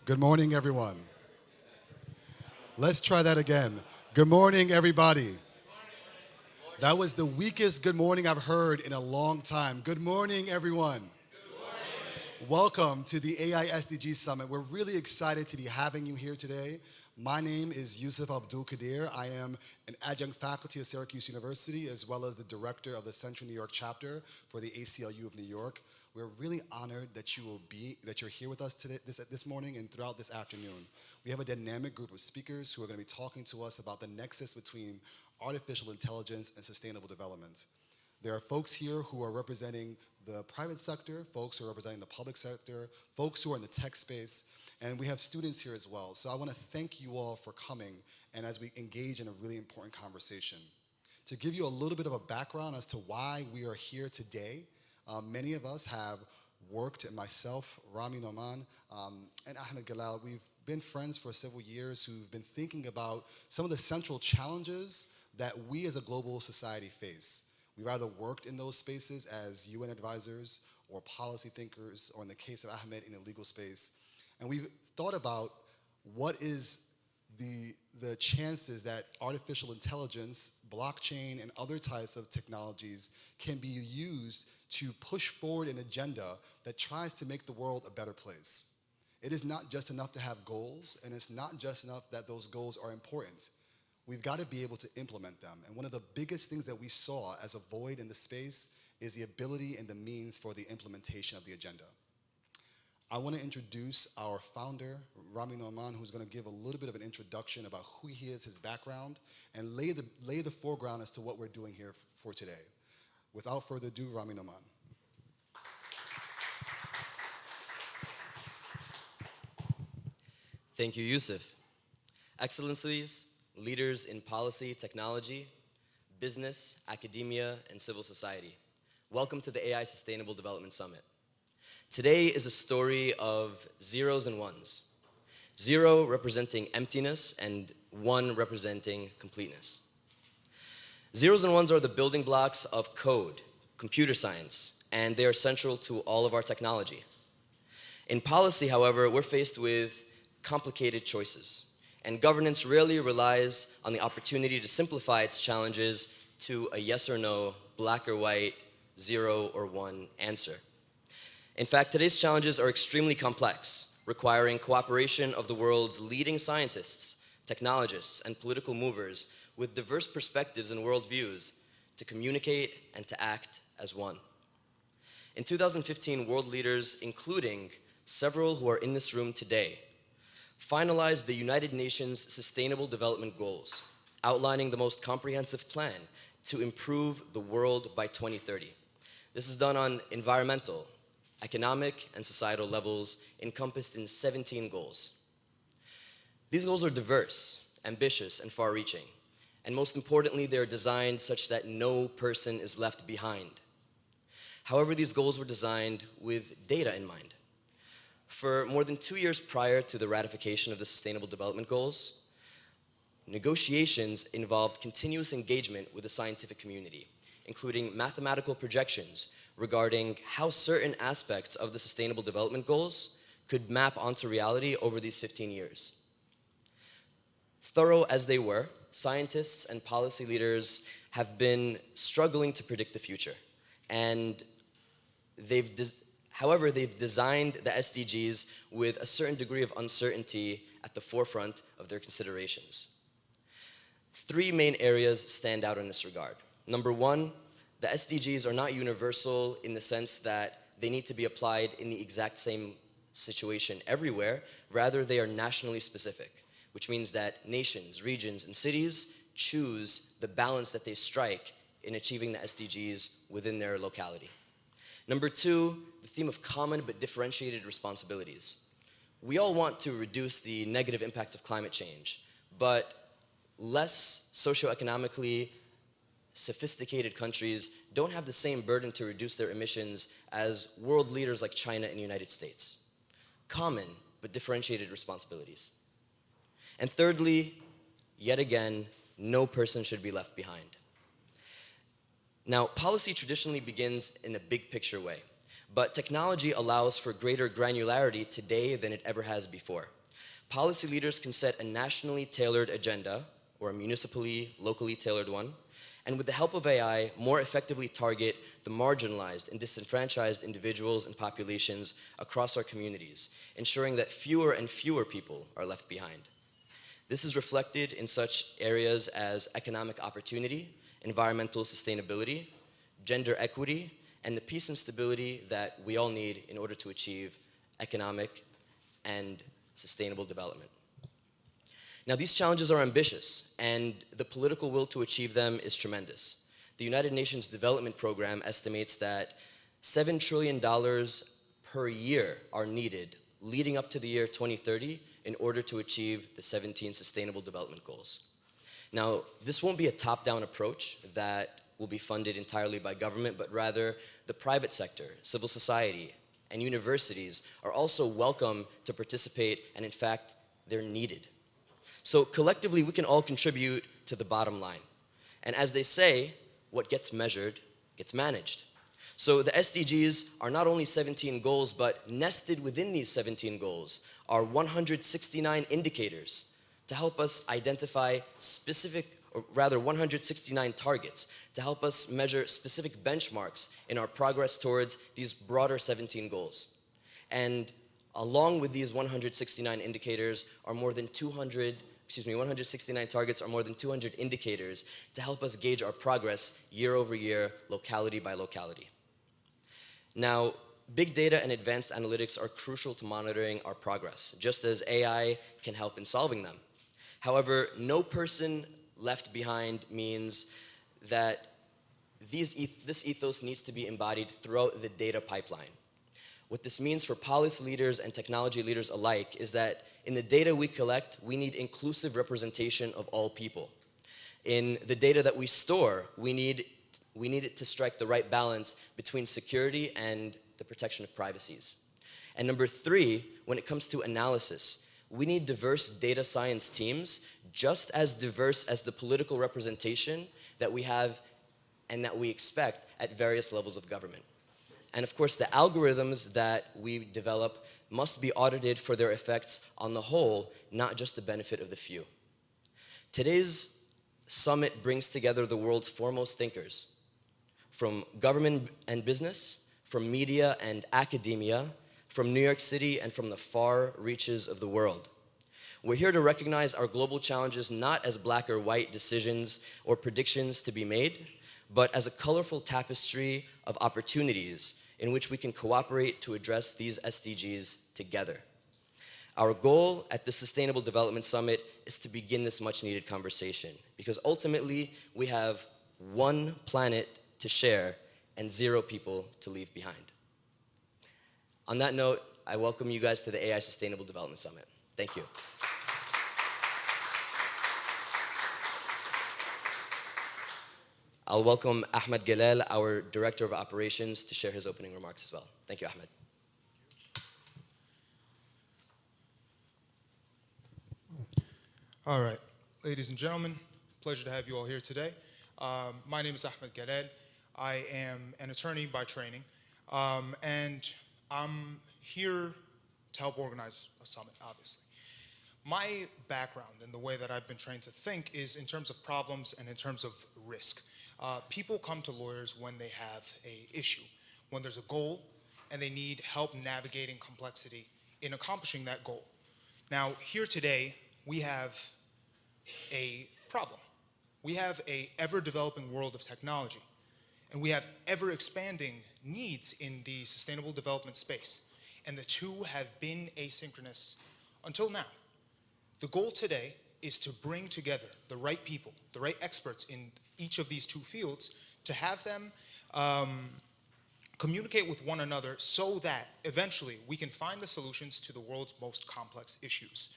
Good morning, everyone. Let's try that again. Good morning, everybody. That was the weakest good morning I've heard in a long time. Good morning, everyone. Welcome to the AI SDG Summit. We're really excited to be having you here today. My name is Yusuf Abdul-Qadir. I am an adjunct faculty at Syracuse University, as well as the director of the Central New York chapter for the ACLU of New York. We're really honored that you're here with us today, this morning and throughout this afternoon. We have a dynamic group of speakers who are going to be talking to us about the nexus between artificial intelligence and sustainable development. There are folks here who are representing the private sector, folks who are representing the public sector, folks who are in the tech space, and we have students here as well. So I want to thank you all for coming and as we engage in a really important conversation. To give you a little bit of a background as to why we are here today, many of us have worked, and myself, Ramy Noaman, and Ahmed Galal, we've been friends for several years who've been thinking about some of the central challenges that we as a global society face. We've either worked in those spaces as UN advisors or policy thinkers, or in the case of Ahmed, in the legal space. And we've thought about what is the chances that artificial intelligence, blockchain, and other types of technologies can be used to push forward an agenda that tries to make the world a better place. It is not just enough to have goals, and it's not just enough that those goals are important. We've got to be able to implement them. And one of the biggest things that we saw as a void in the space is the ability and the means for the implementation of the agenda. I want to introduce our founder, Ramy Noaman, who's going to give a little bit of an introduction about who he is, his background, and lay the foreground as to what we're doing here for today. Without further ado, Ramy Noaman. Thank you, Yusuf. Excellencies, leaders in policy, technology, business, academia, and civil society. Welcome to the AI Sustainable Development Summit. Today is a story of zeros and ones. Zero representing emptiness and one representing completeness. Zeros and ones are the building blocks of code, computer science, and they are central to all of our technology. In policy, however, we're faced with complicated choices, and governance rarely relies on the opportunity to simplify its challenges to a yes or no, black or white, zero or one answer. In fact, today's challenges are extremely complex, requiring cooperation of the world's leading scientists, technologists, and political movers with diverse perspectives and worldviews to communicate and to act as one. In 2015, world leaders, including several who are in this room today, finalized the United Nations Sustainable Development Goals, outlining the most comprehensive plan to improve the world by 2030. This is done on environmental, economic, and societal levels, encompassed in 17 goals. These goals are diverse, ambitious, and far-reaching, and most importantly, they are designed such that no person is left behind. However, these goals were designed with data in mind. For more than 2 years prior to the ratification of the Sustainable Development Goals, negotiations involved continuous engagement with the scientific community, including mathematical projections regarding how certain aspects of the Sustainable Development Goals could map onto reality over these 15 years. Thorough as they were, scientists and policy leaders have been struggling to predict the future, and however, they've designed the SDGs with a certain degree of uncertainty at the forefront of their considerations. Three main areas stand out in this regard. Number one, the SDGs are not universal in the sense that they need to be applied in the exact same situation everywhere. Rather, they are nationally specific, which means that nations, regions, and cities choose the balance that they strike in achieving the SDGs within their locality. Number two, the theme of common but differentiated responsibilities. We all want to reduce the negative impacts of climate change, but less socioeconomically sophisticated countries don't have the same burden to reduce their emissions as world leaders like China and the United States. Common but differentiated responsibilities. And thirdly, yet again, no person should be left behind. Now, policy traditionally begins in a big picture way, But technology allows for greater granularity today than it ever has before. Policy leaders can set a nationally tailored agenda, or a municipally, locally tailored one, and with the help of AI, more effectively target the marginalized and disenfranchised individuals and populations across our communities, ensuring that fewer and fewer people are left behind. This is reflected in such areas as economic opportunity, environmental sustainability, gender equity, and the peace and stability that we all need in order to achieve economic and sustainable development. Now, these challenges are ambitious, and the political will to achieve them is tremendous. The United Nations Development Program estimates that $7 trillion per year are needed leading up to the year 2030 in order to achieve the 17 Sustainable Development Goals. Now, this won't be a top-down approach that will be funded entirely by government, but rather the private sector, civil society, and universities are also welcome to participate, and in fact, they're needed. So collectively, we can all contribute to the bottom line. And as they say, what gets measured gets managed. So the SDGs are not only 17 goals, but nested within these 17 goals are 169 indicators to help us identify specific, or rather 169 targets to help us measure specific benchmarks in our progress towards these broader 17 goals. And along with these 169 indicators are more than 169 targets are more than 200 indicators to help us gauge our progress year over year, locality by locality. Now, big data and advanced analytics are crucial to monitoring our progress, just as AI can help in solving them. However, no person left behind means that this ethos needs to be embodied throughout the data pipeline. What this means for policy leaders and technology leaders alike is that in the data we collect, we need inclusive representation of all people. In the data that we store, we need it to strike the right balance between security and the protection of privacies. And number three, when it comes to analysis, we need diverse data science teams, just as diverse as the political representation that we have and that we expect at various levels of government. And of course, the algorithms that we develop must be audited for their effects on the whole, not just the benefit of the few. Today's summit brings together the world's foremost thinkers, from government and business, from media and academia, from New York City and from the far reaches of the world. We're here to recognize our global challenges not as black or white decisions or predictions to be made, but as a colorful tapestry of opportunities in which we can cooperate to address these SDGs together. Our goal at the Sustainable Development Summit is to begin this much needed conversation, because ultimately we have one planet to share and 0 people to leave behind. On that note, I welcome you guys to the AI Sustainable Development Summit. Thank you. I'll welcome Ahmed Galal, our Director of Operations, to share his opening remarks as well. Thank you, Ahmed. All right, ladies and gentlemen, pleasure to have you all here today. My name is Ahmed Galal. I am an attorney by training, and I'm here to help organize a summit, obviously. My background and the way that I've been trained to think is in terms of problems and in terms of risk. People come to lawyers when they have an issue, when there's a goal, and they need help navigating complexity in accomplishing that goal. Now, here today, we have a problem. We have an ever-developing world of technology, and we have ever-expanding needs in the sustainable development space, and the two have been asynchronous until now. The goal today is to bring together the right people, the right experts in each of these two fields, to have them communicate with one another so that eventually we can find the solutions to the world's most complex issues.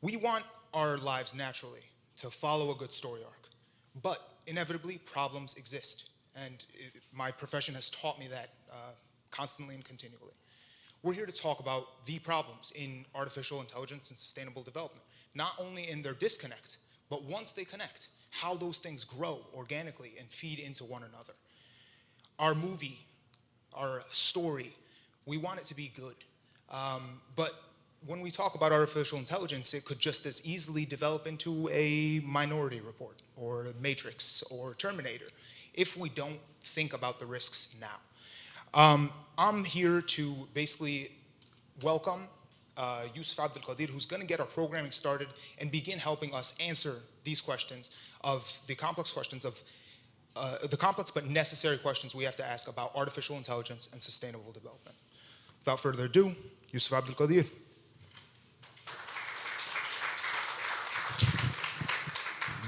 We want our lives naturally to follow a good story arc, but inevitably problems exist, and my profession has taught me that constantly and continually. We're here to talk about the problems in artificial intelligence and sustainable development, not only in their disconnect, but once they connect, how those things grow organically and feed into one another. Our movie our story, we want it to be good. But when we talk about artificial intelligence, it could just as easily develop into a Minority Report or Matrix or Terminator if we don't think about the risks now. I'm here to basically welcome Yusuf Abdul-Qadir, who's going to get our programming started and begin helping us answer these questions of the complex questions of the complex but necessary questions we have to ask about artificial intelligence and sustainable development. Without further ado, Yusuf Abdul-Qadir.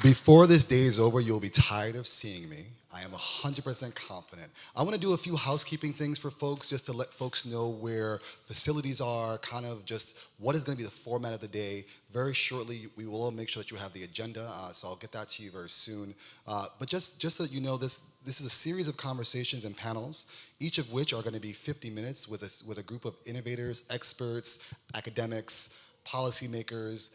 Before this day is over, you'll be tired of seeing me. I am 100% confident. I want to do a few housekeeping things for folks just to let folks know where facilities are, kind of just what is going to be the format of the day. Very shortly, we will make sure that you have the agenda, so I'll get that to you very soon. But just so you know, this is a series of conversations and panels, each of which are going to be 50 minutes with a group of innovators, experts, academics, policymakers,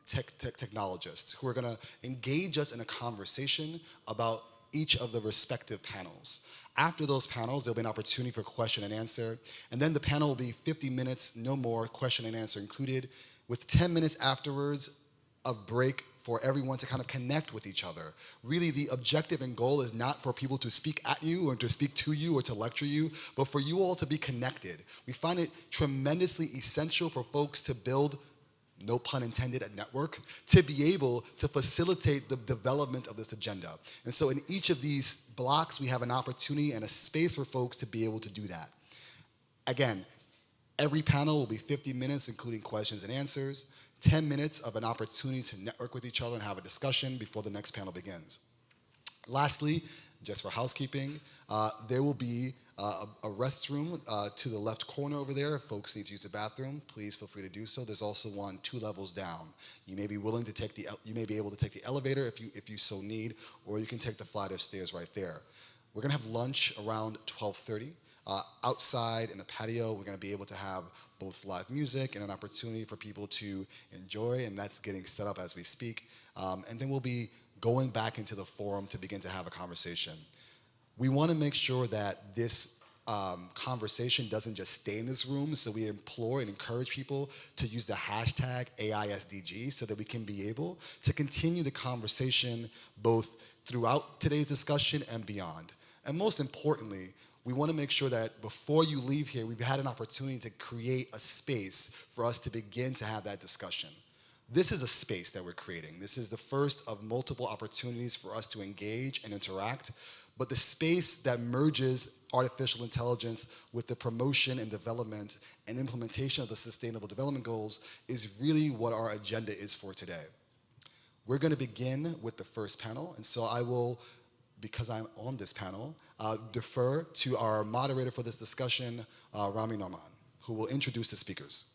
technologists who are going to engage us in a conversation about each of the respective panels. After those panels, there'll be an opportunity for question and answer, and then the panel will be 50 minutes, no more, question and answer included, with 10 minutes afterwards of break for everyone to kind of connect with each other. Really, the objective and goal is not for people to speak at you or to speak to you or to lecture you, but for you all to be connected. We find it tremendously essential for folks to build, no pun intended, a network, to be able to facilitate the development of this agenda. And so in each of these blocks, we have an opportunity and a space for folks to be able to do that. Again, every panel will be 50 minutes, including questions and answers, 10 minutes of an opportunity to network with each other and have a discussion before the next panel begins. Lastly, just for housekeeping, there will be a restroom to the left corner over there. If folks need to use the bathroom, please feel free to do so. There's also one 2 levels down. You may be able to take the elevator if you so need, or you can take the flight of stairs right there. We're gonna have lunch around 12:30. Outside in the patio, we're gonna be able to have both live music and an opportunity for people to enjoy, and that's getting set up as we speak. And then we'll be going back into the forum to begin to have a conversation. We want to make sure that this conversation doesn't just stay in this room, so we implore and encourage people to use the hashtag AISDG so that we can be able to continue the conversation both throughout today's discussion and beyond. And most importantly, we want to make sure that before you leave here, we've had an opportunity to create a space for us to begin to have that discussion. This is a space that we're creating. This is the first of multiple opportunities for us to engage and interact, but the space that merges artificial intelligence with the promotion and development and implementation of the Sustainable Development Goals is really what our agenda is for today. We're going to begin with the first panel, and so I will, because I'm on this panel, defer to our moderator for this discussion, Ramy Noaman, who will introduce the speakers.